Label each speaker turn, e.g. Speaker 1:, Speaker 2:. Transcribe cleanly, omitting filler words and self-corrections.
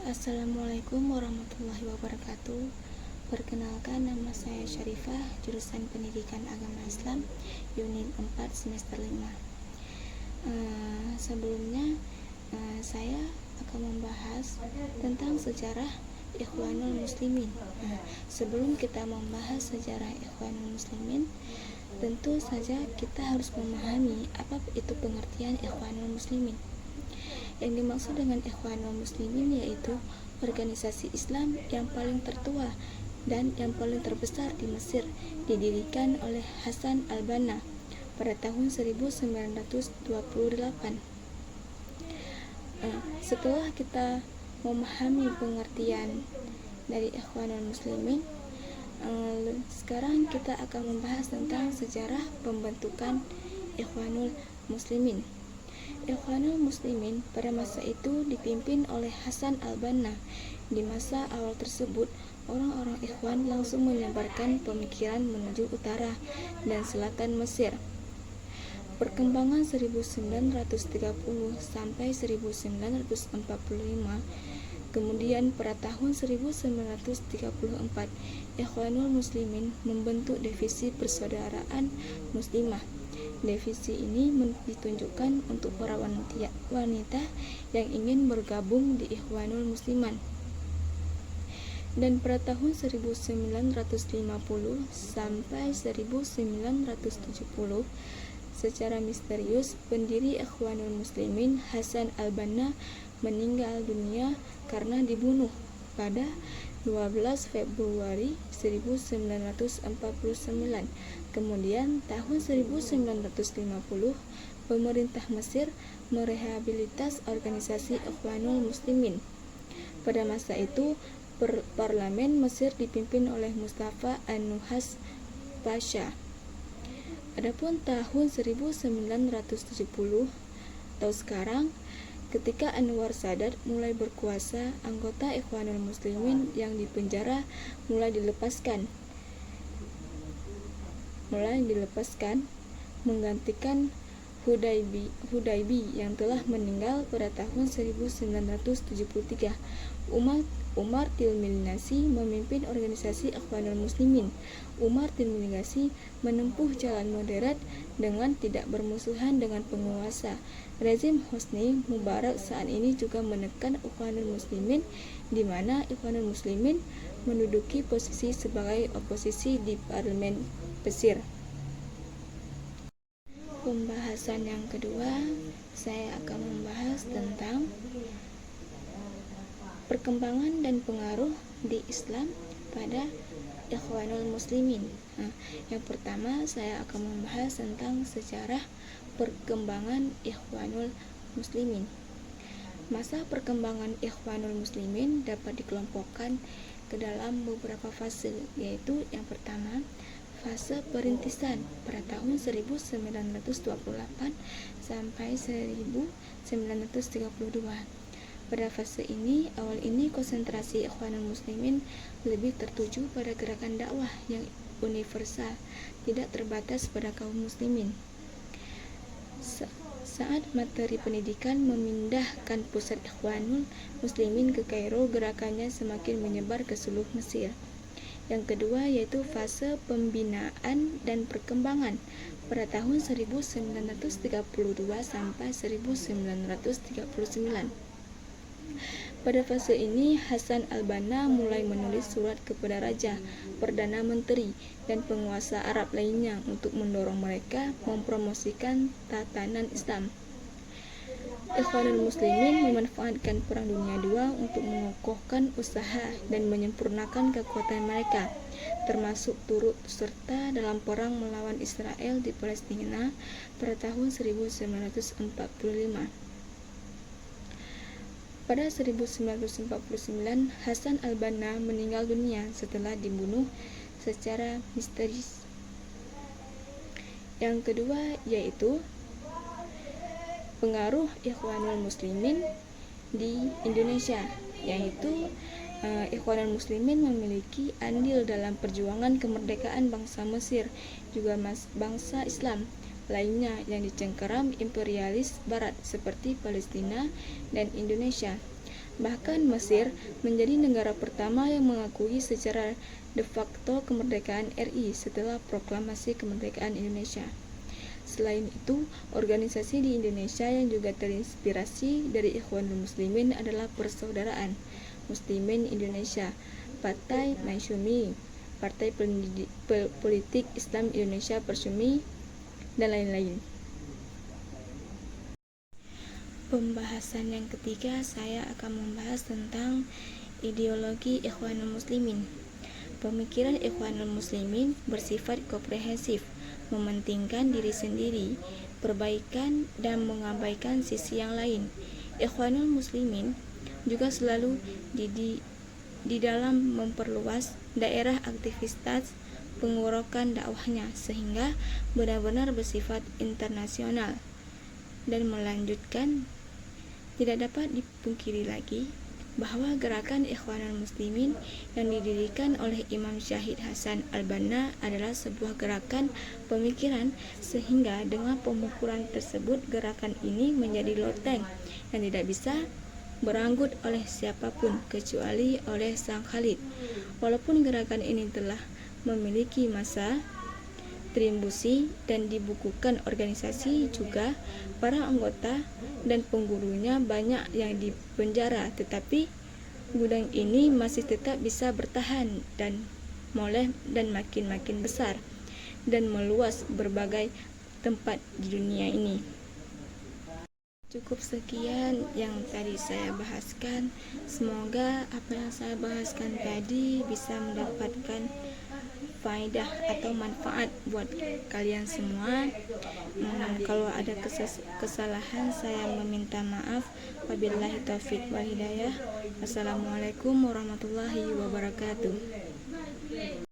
Speaker 1: Assalamualaikum warahmatullahi wabarakatuh. Perkenalkan, nama saya Syarifah, jurusan Pendidikan Agama Islam, Unit 4 semester 5. Sebelumnya saya akan membahas tentang sejarah Ikhwanul Muslimin. Sebelum kita membahas sejarah Ikhwanul Muslimin, tentu saja kita harus memahami apa itu pengertian Ikhwanul Muslimin. Yang dimaksud dengan Ikhwanul Muslimin yaitu organisasi Islam yang paling tertua dan yang paling terbesar di Mesir, didirikan oleh Hasan al-Banna pada tahun 1928. Setelah kita memahami pengertian dari Ikhwanul Muslimin, sekarang kita akan membahas tentang sejarah pembentukan Ikhwanul Muslimin. Ikhwanul Muslimin pada masa itu dipimpin oleh Hasan al-Banna. Di masa awal tersebut, orang-orang Ikhwan langsung menyebarkan pemikiran menuju utara dan selatan Mesir. Perkembangan 1930 sampai 1945. Kemudian pada tahun 1934, Ikhwanul Muslimin membentuk divisi persaudaraan Muslimah. Divisi ini ditunjukkan untuk para wanita yang ingin bergabung di Ikhwanul Musliman. Dan pada tahun 1950 sampai 1970, secara misterius pendiri Ikhwanul Muslimin Hasan al-Banna meninggal dunia karena dibunuh pada 12 Februari 1949. Kemudian tahun 1950, pemerintah Mesir merehabilitas organisasi Ikhwanul Muslimin. Pada masa itu, parlemen Mesir dipimpin oleh Mustafa an-Nuhas Pasha. Adapun tahun 1970 atau sekarang, ketika Anwar Sadat mulai berkuasa, anggota Ikhwanul Muslimin yang dipenjara mulai dilepaskan, menggantikan Hudaybi yang telah meninggal pada tahun 1973. Umar Tilmilinasi memimpin organisasi Ikhwanul Muslimin. Umar Tilmilinasi menempuh jalan moderat dengan tidak bermusuhan dengan penguasa. Rezim Hosni Mubarak saat ini juga menekan Ikhwanul Muslimin, di mana Ikhwanul Muslimin menduduki posisi sebagai oposisi di parlemen Mesir. Pembahasan yang kedua, saya akan membahas tentang perkembangan dan pengaruh di Islam pada Ikhwanul Muslimin. Yang pertama, saya akan membahas tentang sejarah perkembangan Ikhwanul Muslimin. Masa perkembangan Ikhwanul Muslimin dapat dikelompokkan ke dalam beberapa fase, yaitu yang pertama, fase perintisan pada tahun 1928 sampai 1932. Pada fase ini, awal ini konsentrasi Ikhwanul Muslimin lebih tertuju pada gerakan dakwah yang universal, tidak terbatas pada kaum muslimin. Saat materi pendidikan memindahkan pusat Ikhwanul Muslimin ke Kairo, gerakannya semakin menyebar ke seluruh Mesir. Yang kedua yaitu fase pembinaan dan perkembangan pada tahun 1932 sampai 1939. Pada fase ini, Hasan al-Banna mulai menulis surat kepada raja, perdana menteri, dan penguasa Arab lainnya untuk mendorong mereka mempromosikan tatanan Islam. Ikhwanul Muslimin memanfaatkan Perang Dunia II untuk mengokohkan usaha dan menyempurnakan kekuatan mereka, termasuk turut serta dalam perang melawan Israel di Palestina pada tahun 1945. Pada 1949, Hasan al-Banna meninggal dunia setelah dibunuh secara misterius. Yang kedua yaitu pengaruh Ikhwanul Muslimin di Indonesia, yaitu Ikhwanul Muslimin memiliki andil dalam perjuangan kemerdekaan bangsa Mesir, juga bangsa Islam lainnya yang dicengkeram imperialis barat seperti Palestina dan Indonesia. Bahkan Mesir menjadi negara pertama yang mengakui secara de facto kemerdekaan RI setelah proklamasi kemerdekaan Indonesia. Selain itu, organisasi di Indonesia yang juga terinspirasi dari Ikhwanul Muslimin adalah Persaudaraan Muslimin Indonesia, Partai Masyumi, Partai Politik Islam Indonesia Persumi, dan lain-lain. Pembahasan yang ketiga, saya akan membahas tentang ideologi Ikhwanul Muslimin. Pemikiran Ikhwanul Muslimin bersifat komprehensif, mementingkan diri sendiri, perbaikan, dan mengabaikan sisi yang lain. Ikhwanul Muslimin juga selalu di dalam memperluas daerah aktivitas pengorokan dakwahnya sehingga benar-benar bersifat internasional. Dan melanjutkan, tidak dapat dipungkiri lagi bahwa gerakan Ikhwanul Muslimin yang didirikan oleh Imam Syahid Hasan al-Banna adalah sebuah gerakan pemikiran, sehingga dengan pemukulan tersebut gerakan ini menjadi loteng yang tidak bisa beranggut oleh siapapun kecuali oleh Sang Khalid. Walaupun gerakan ini telah memiliki masa trimbusi dan dibukukan organisasi juga, para anggota dan penggurunya banyak yang dipenjara, tetapi gudang ini masih tetap bisa bertahan dan moleh dan makin besar dan meluas berbagai tempat di dunia ini. Cukup sekian yang tadi saya bahaskan. Semoga apa yang saya bahaskan tadi bisa mendapatkan faedah atau manfaat buat kalian semua. Kalau ada kesalahan, saya meminta maaf. Wabillahi taufiq wal hidayah. Assalamualaikum warahmatullahi wabarakatuh.